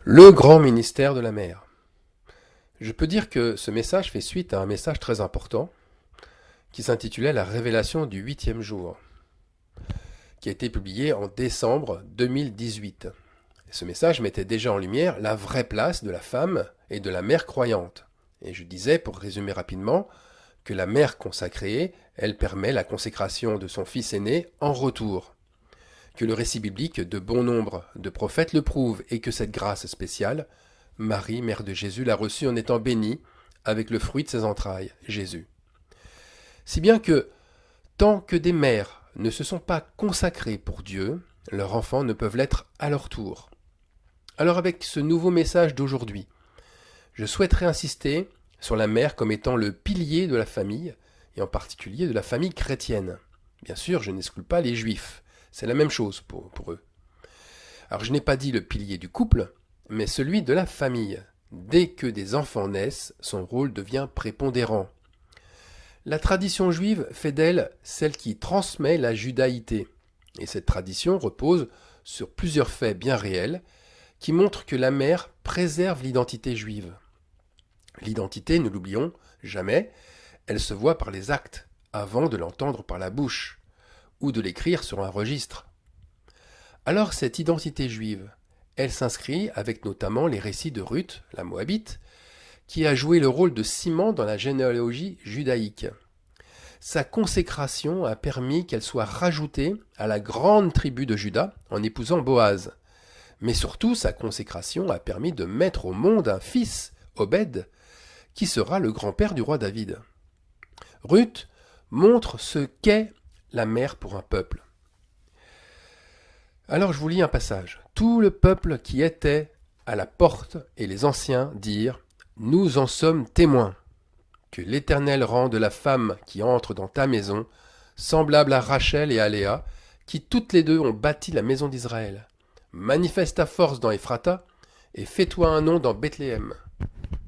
Le grand ministère de la mer. Je peux dire que ce message fait suite à un message très important qui s'intitulait La révélation du huitième jour, qui a été publié en décembre 2018. Ce message mettait déjà en lumière la vraie place de la femme et de la mère croyante. Et je disais, pour résumer rapidement, que la mère consacrée, elle permet la consécration de son fils aîné en retour. Que le récit biblique de bon nombre de prophètes le prouve et que cette grâce spéciale, Marie, mère de Jésus, l'a reçue en étant bénie avec le fruit de ses entrailles, Jésus. Si bien que, tant que des mères ne se sont pas consacrées pour Dieu, leurs enfants ne peuvent l'être à leur tour. Alors avec ce nouveau message d'aujourd'hui, je souhaiterais insister sur la mère comme étant le pilier de la famille, et en particulier de la famille chrétienne. Bien sûr, je n'exclus pas les juifs, c'est la même chose pour eux. Alors je n'ai pas dit le pilier du couple, mais celui de la famille. Dès que des enfants naissent, son rôle devient prépondérant. La tradition juive fait d'elle celle qui transmet la judaïté. Et cette tradition repose sur plusieurs faits bien réels qui montrent que la mère préserve l'identité juive. L'identité, ne l'oublions jamais, elle se voit par les actes, avant de l'entendre par la bouche, ou de l'écrire sur un registre. Alors cette identité juive, elle s'inscrit avec notamment les récits de Ruth, la Moabite, qui a joué le rôle de ciment dans la généalogie judaïque. Sa consécration a permis qu'elle soit rajoutée à la grande tribu de Juda en épousant Boaz. Mais surtout, sa consécration a permis de mettre au monde un fils, Obed, qui sera le grand-père du roi David. Ruth montre ce qu'est la mère pour un peuple. Alors je vous lis un passage. Tout le peuple qui était à la porte et les anciens dirent « Nous en sommes témoins. Que l'Éternel rende la femme qui entre dans ta maison semblable à Rachel et à Léa, qui toutes les deux ont bâti la maison d'Israël. Manifeste ta force dans Ephrata et fais-toi un nom dans Bethléem. »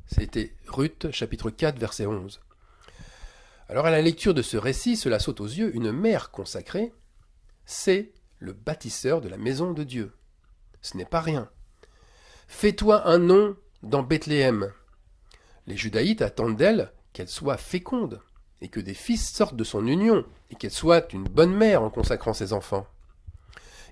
C'était Ruth, chapitre 4, verset 11. Alors à la lecture de ce récit, cela saute aux yeux, une mère consacrée, c'est le bâtisseur de la maison de Dieu. Ce n'est pas rien. Fais-toi un nom dans Bethléem. Les Judaïtes attendent d'elle qu'elle soit féconde et que des fils sortent de son union et qu'elle soit une bonne mère en consacrant ses enfants.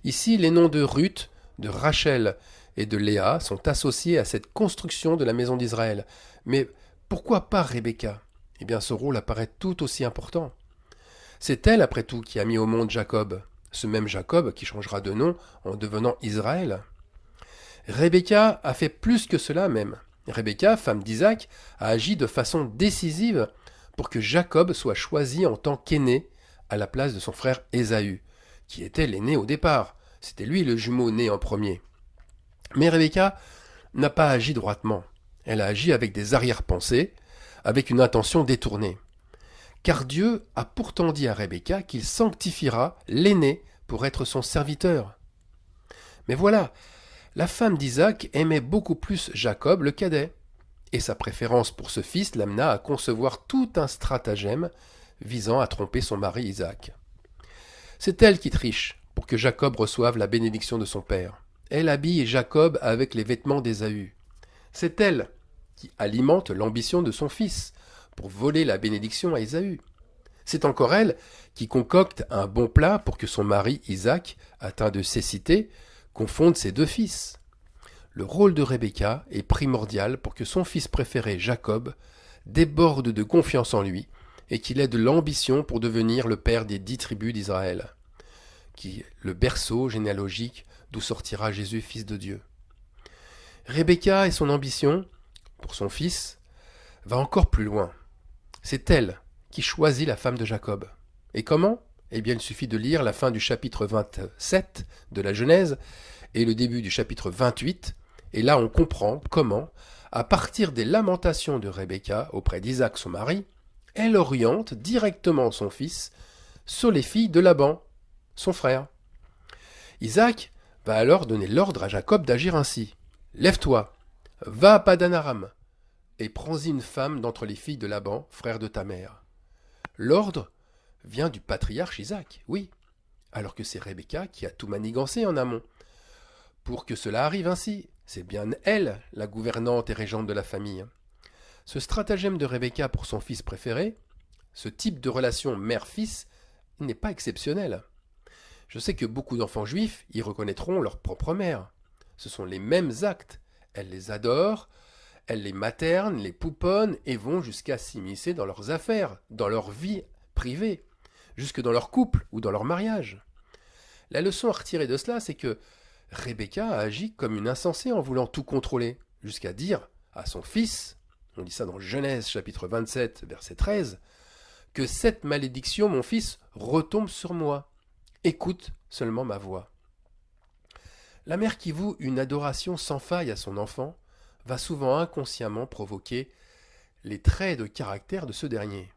Ici, les noms de Ruth, de Rachel et de Léa sont associés à cette construction de la maison d'Israël. Mais pourquoi pas Rebecca ? Eh bien, ce rôle apparaît tout aussi important. C'est elle, après tout, qui a mis au monde Jacob, ce même Jacob qui changera de nom en devenant Israël. Rebecca a fait plus que cela même. Rebecca, femme d'Isaac, a agi de façon décisive pour que Jacob soit choisi en tant qu'aîné à la place de son frère Ésaü, qui était l'aîné au départ. C'était lui le jumeau né en premier. Mais Rebecca n'a pas agi droitement. Elle a agi avec des arrière-pensées, avec une intention détournée. Car Dieu a pourtant dit à Rebecca qu'il sanctifiera l'aîné pour être son serviteur. Mais voilà, la femme d'Isaac aimait beaucoup plus Jacob, le cadet, et sa préférence pour ce fils l'amena à concevoir tout un stratagème visant à tromper son mari Isaac. C'est elle qui triche pour que Jacob reçoive la bénédiction de son père. Elle habille Jacob avec les vêtements d'Ésaü. C'est elle qui alimente l'ambition de son fils pour voler la bénédiction à Ésaü. C'est encore elle qui concocte un bon plat pour que son mari Isaac, atteint de cécité, confonde ses deux fils. Le rôle de Rebecca est primordial pour que son fils préféré, Jacob, déborde de confiance en lui et qu'il ait de l'ambition pour devenir le père des 10 tribus d'Israël, qui est le berceau généalogique d'où sortira Jésus, fils de Dieu. Rebecca et son ambition, pour son fils, va encore plus loin. C'est elle qui choisit la femme de Jacob. Et comment ? Eh bien, il suffit de lire la fin du chapitre 27 de la Genèse et le début du chapitre 28, et là on comprend comment, à partir des lamentations de Rebecca auprès d'Isaac son mari, elle oriente directement son fils sur les filles de Laban, son frère. Isaac va alors donner l'ordre à Jacob d'agir ainsi. « Lève-toi, va à Padan-Aram, et prends-y une femme d'entre les filles de Laban, frère de ta mère. » L'ordre vient du patriarche Isaac, oui, alors que c'est Rebecca qui a tout manigancé en amont, pour que cela arrive ainsi. C'est bien elle, la gouvernante et régente de la famille. Ce stratagème de Rebecca pour son fils préféré, ce type de relation mère-fils, n'est pas exceptionnel. Je sais que beaucoup d'enfants juifs y reconnaîtront leur propre mère. Ce sont les mêmes actes. Elle les adore, elle les materne, les pouponne et vont jusqu'à s'immiscer dans leurs affaires, dans leur vie privée, jusque dans leur couple ou dans leur mariage. La leçon à retirer de cela, c'est que Rebecca a agi comme une insensée en voulant tout contrôler, jusqu'à dire à son fils, on lit ça dans Genèse chapitre 27, verset 13, que cette malédiction, mon fils, retombe sur moi. Écoute seulement ma voix. La mère qui voue une adoration sans faille à son enfant va souvent inconsciemment provoquer les traits de caractère de ce dernier.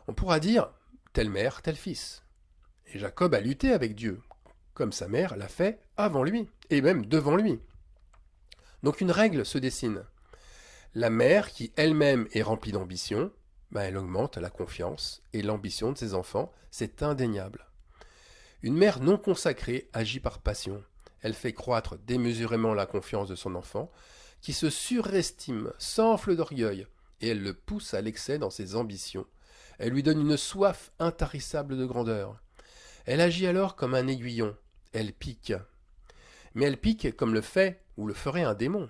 On pourra dire telle mère, tel fils. Et Jacob a lutté avec Dieu, comme sa mère l'a fait avant lui, et même devant lui. Donc une règle se dessine. La mère, qui elle-même est remplie d'ambition, elle augmente la confiance et l'ambition de ses enfants, c'est indéniable. Une mère non consacrée agit par passion. Elle fait croître démesurément la confiance de son enfant, qui se surestime, s'enfle d'orgueil, et elle le pousse à l'excès dans ses ambitions. Elle lui donne une soif intarissable de grandeur. Elle agit alors comme un aiguillon. Elle pique. Mais elle pique comme le fait ou le ferait un démon.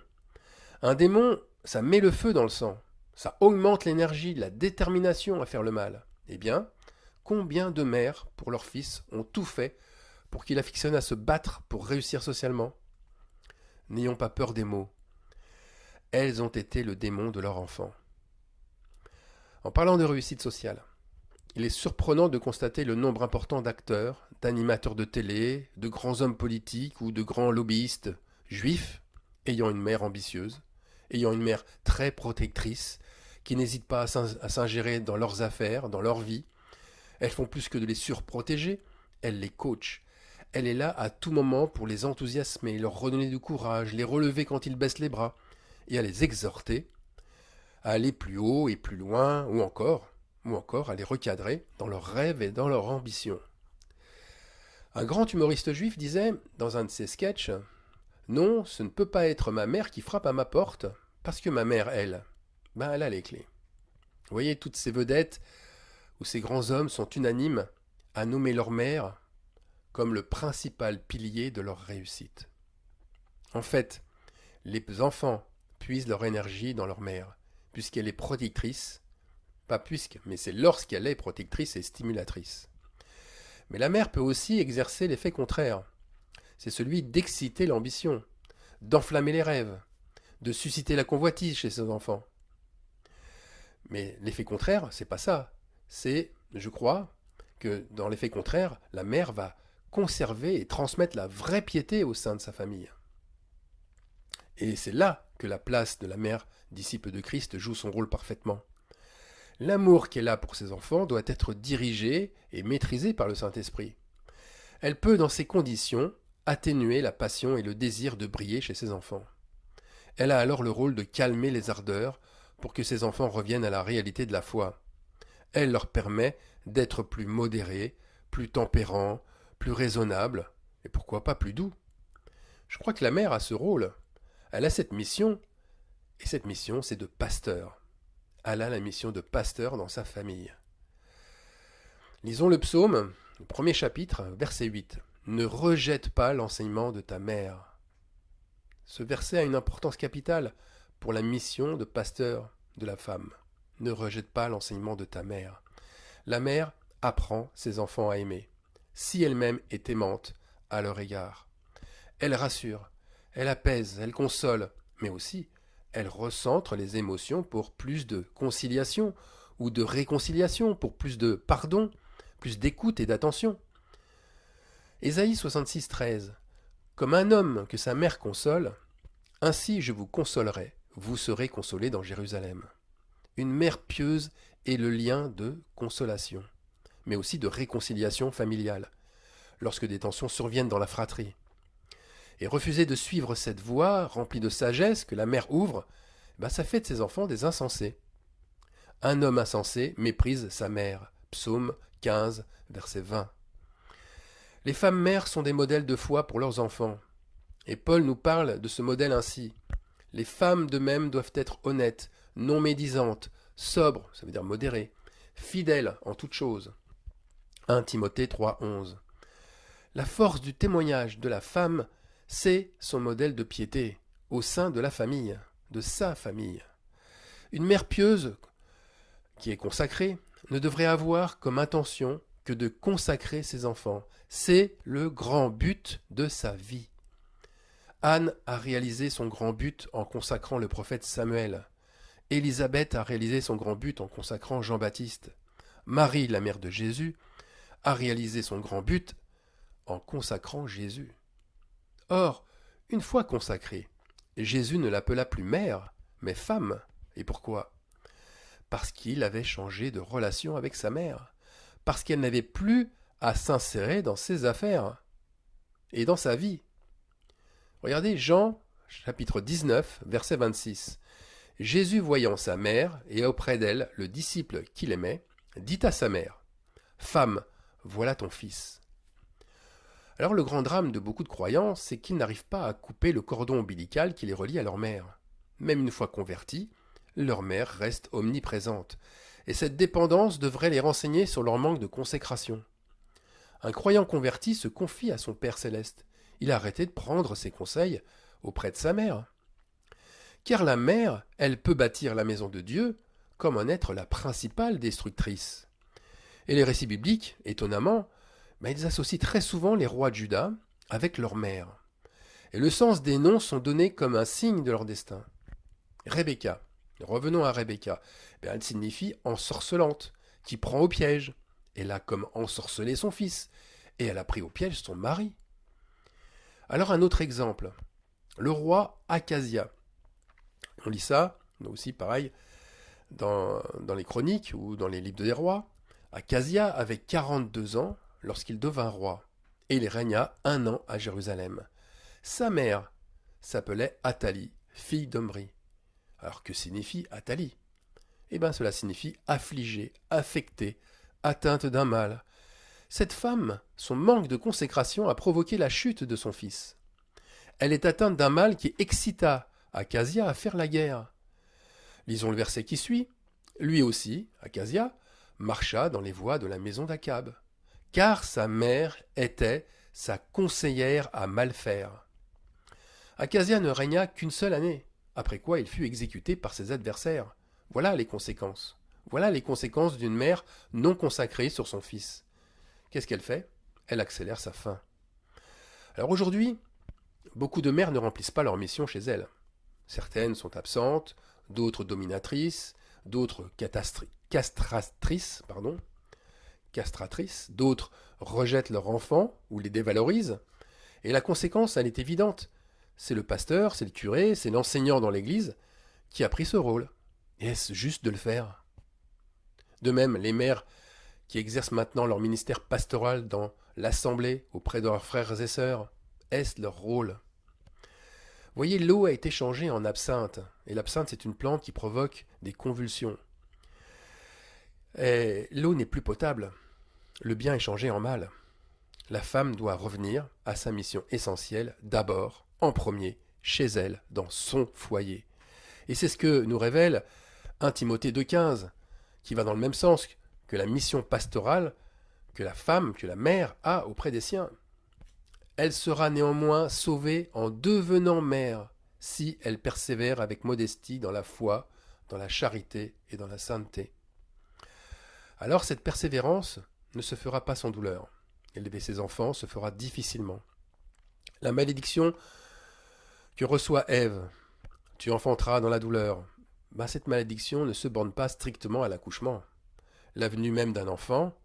Un démon, ça met le feu dans le sang. Ça augmente l'énergie, la détermination à faire le mal. Eh bien, combien de mères, pour leur fils, ont tout fait pour qu'il affectionne à se battre pour réussir socialement? N'ayons pas peur des mots. Elles ont été le démon de leur enfant. En parlant de réussite sociale, il est surprenant de constater le nombre important d'acteurs, d'animateurs de télé, de grands hommes politiques ou de grands lobbyistes juifs ayant une mère ambitieuse, ayant une mère très protectrice, qui n'hésite pas à s'ingérer dans leurs affaires, dans leur vie. Elles font plus que de les surprotéger, elles les coachent. Elle est là à tout moment pour les enthousiasmer, leur redonner du courage, les relever quand ils baissent les bras, et à les exhorter à aller plus haut et plus loin, ou encore à les recadrer dans leurs rêves et dans leurs ambitions. Un grand humoriste juif disait, dans un de ses sketchs, « Non, ce ne peut pas être ma mère qui frappe à ma porte, parce que ma mère, elle, elle a les clés. » Vous voyez, toutes ces vedettes où ces grands hommes sont unanimes à nommer leur mère comme le principal pilier de leur réussite. En fait, les enfants puisent leur énergie dans leur mère, puisqu'elle est protectrice, pas puisque, mais c'est lorsqu'elle est protectrice et stimulatrice. Mais la mère peut aussi exercer l'effet contraire. C'est celui d'exciter l'ambition, d'enflammer les rêves, de susciter la convoitise chez ses enfants. Mais l'effet contraire, c'est pas ça. C'est, je crois, que dans l'effet contraire, la mère va conserver et transmettre la vraie piété au sein de sa famille. Et c'est là que la place de la mère, disciple de Christ, joue son rôle parfaitement. L'amour qu'elle a pour ses enfants doit être dirigé et maîtrisé par le Saint-Esprit. Elle peut, dans ces conditions, atténuer la passion et le désir de briller chez ses enfants. Elle a alors le rôle de calmer les ardeurs pour que ses enfants reviennent à la réalité de la foi. Elle leur permet d'être plus modérés, plus tempérants, plus raisonnables, et pourquoi pas plus doux. Je crois que la mère a ce rôle. Elle a cette mission, et cette mission, c'est de pasteur. Elle a la mission de pasteur dans sa famille. Lisons le psaume, le premier chapitre, verset 8. « Ne rejette pas l'enseignement de ta mère. » Ce verset a une importance capitale pour la mission de pasteur de la femme. Ne rejette pas l'enseignement de ta mère. La mère apprend ses enfants à aimer, si elle-même est aimante à leur égard. Elle rassure, elle apaise, elle console, mais aussi elle recentre les émotions pour plus de conciliation ou de réconciliation, pour plus de pardon, plus d'écoute et d'attention. Ésaïe 66, 13. Comme un homme que sa mère console, ainsi je vous consolerai, vous serez consolés dans Jérusalem. Une mère pieuse est le lien de consolation, mais aussi de réconciliation familiale, lorsque des tensions surviennent dans la fratrie. Et refuser de suivre cette voie remplie de sagesse que la mère ouvre, ça fait de ses enfants des insensés. Un homme insensé méprise sa mère. Psaume 15, verset 20. Les femmes mères sont des modèles de foi pour leurs enfants. Et Paul nous parle de ce modèle ainsi. Les femmes de même doivent être honnêtes, non médisantes, sobres, ça veut dire modérées, fidèles en toutes choses. 1 Timothée 3,11. La force du témoignage de la femme, c'est son modèle de piété, au sein de la famille, de sa famille. Une mère pieuse, qui est consacrée, ne devrait avoir comme intention que de consacrer ses enfants. C'est le grand but de sa vie. Anne a réalisé son grand but en consacrant le prophète Samuel. Élisabeth a réalisé son grand but en consacrant Jean-Baptiste. Marie, la mère de Jésus, a réalisé son grand but en consacrant Jésus. Or, une fois consacrée, Jésus ne l'appela plus mère, mais femme. Et pourquoi ? Parce qu'il avait changé de relation avec sa mère, parce qu'elle n'avait plus à s'insérer dans ses affaires et dans sa vie. Regardez Jean, chapitre 19, verset 26. Jésus, voyant sa mère et auprès d'elle le disciple qu'il aimait, dit à sa mère, « Femme, voilà ton fils. » Alors le grand drame de beaucoup de croyants, c'est qu'ils n'arrivent pas à couper le cordon ombilical qui les relie à leur mère. Même une fois convertis, leur mère reste omniprésente, et cette dépendance devrait les renseigner sur leur manque de consécration. Un croyant converti se confie à son Père céleste. Il a arrêté de prendre ses conseils auprès de sa mère. Car la mère, elle peut bâtir la maison de Dieu comme en être la principale destructrice. Et les récits bibliques, étonnamment, ils associent très souvent les rois de Juda avec leur mère. Et le sens des noms sont donnés comme un signe de leur destin. Rebecca, revenons à Rebecca, elle signifie ensorcelante, qui prend au piège. Elle a comme ensorcelé son fils, et elle a pris au piège son mari. Alors un autre exemple, le roi Acasia. On lit ça, aussi pareil, dans les chroniques ou dans les livres des rois. Acasia avait 42 ans lorsqu'il devint roi, et il régna 1 an à Jérusalem. Sa mère s'appelait Athalie, fille d'Omri. Alors que signifie Athalie ? Cela signifie affligée, affectée, atteinte d'un mal. Cette femme, son manque de consécration a provoqué la chute de son fils. Elle est atteinte d'un mal qui excita Acasia à faire la guerre. Lisons le verset qui suit. Lui aussi, Acasia, marcha dans les voies de la maison d'Akab, car sa mère était sa conseillère à mal faire. Acasia ne régna qu'une seule année, après quoi il fut exécuté par ses adversaires. Voilà les conséquences. Voilà les conséquences d'une mère non consacrée sur son fils. Qu'est-ce qu'elle fait ? Elle accélère sa fin. Alors aujourd'hui, beaucoup de mères ne remplissent pas leur mission chez elles. Certaines sont absentes, d'autres dominatrices, d'autres castratrices, d'autres rejettent leurs enfants ou les dévalorisent. Et la conséquence, elle est évidente. C'est le pasteur, c'est le curé, c'est l'enseignant dans l'église qui a pris ce rôle. Et est-ce juste de le faire ? De même, les mères qui exercent maintenant leur ministère pastoral dans l'assemblée auprès de leurs frères et sœurs, est-ce leur rôle ? Voyez, l'eau a été changée en absinthe, et l'absinthe c'est une plante qui provoque des convulsions. Et l'eau n'est plus potable, le bien est changé en mal. La femme doit revenir à sa mission essentielle, d'abord, en premier, chez elle, dans son foyer. Et c'est ce que nous révèle 1 Timothée 2,15, qui va dans le même sens que la mission pastorale que la femme, que la mère a auprès des siens. Elle sera néanmoins sauvée en devenant mère, si elle persévère avec modestie dans la foi, dans la charité et dans la sainteté. Alors cette persévérance ne se fera pas sans douleur. Élever ses enfants se fera difficilement. La malédiction que reçoit Ève, tu enfanteras dans la douleur, cette malédiction ne se borne pas strictement à l'accouchement. La venue même d'un enfant,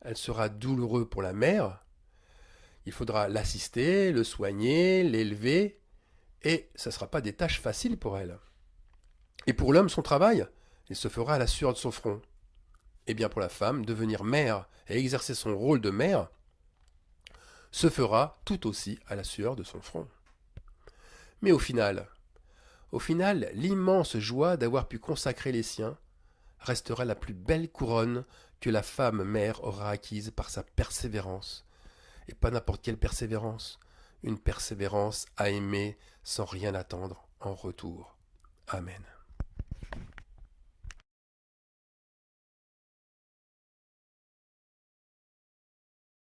elle sera douloureuse pour la mère. Il faudra l'assister, le soigner, l'élever, et ce ne sera pas des tâches faciles pour elle. Et pour l'homme, son travail, il se fera à la sueur de son front. Et bien pour la femme, devenir mère et exercer son rôle de mère se fera tout aussi à la sueur de son front. Mais au final, l'immense joie d'avoir pu consacrer les siens restera la plus belle couronne que la femme mère aura acquise par sa persévérance. Et pas n'importe quelle persévérance, une persévérance à aimer sans rien attendre en retour. Amen.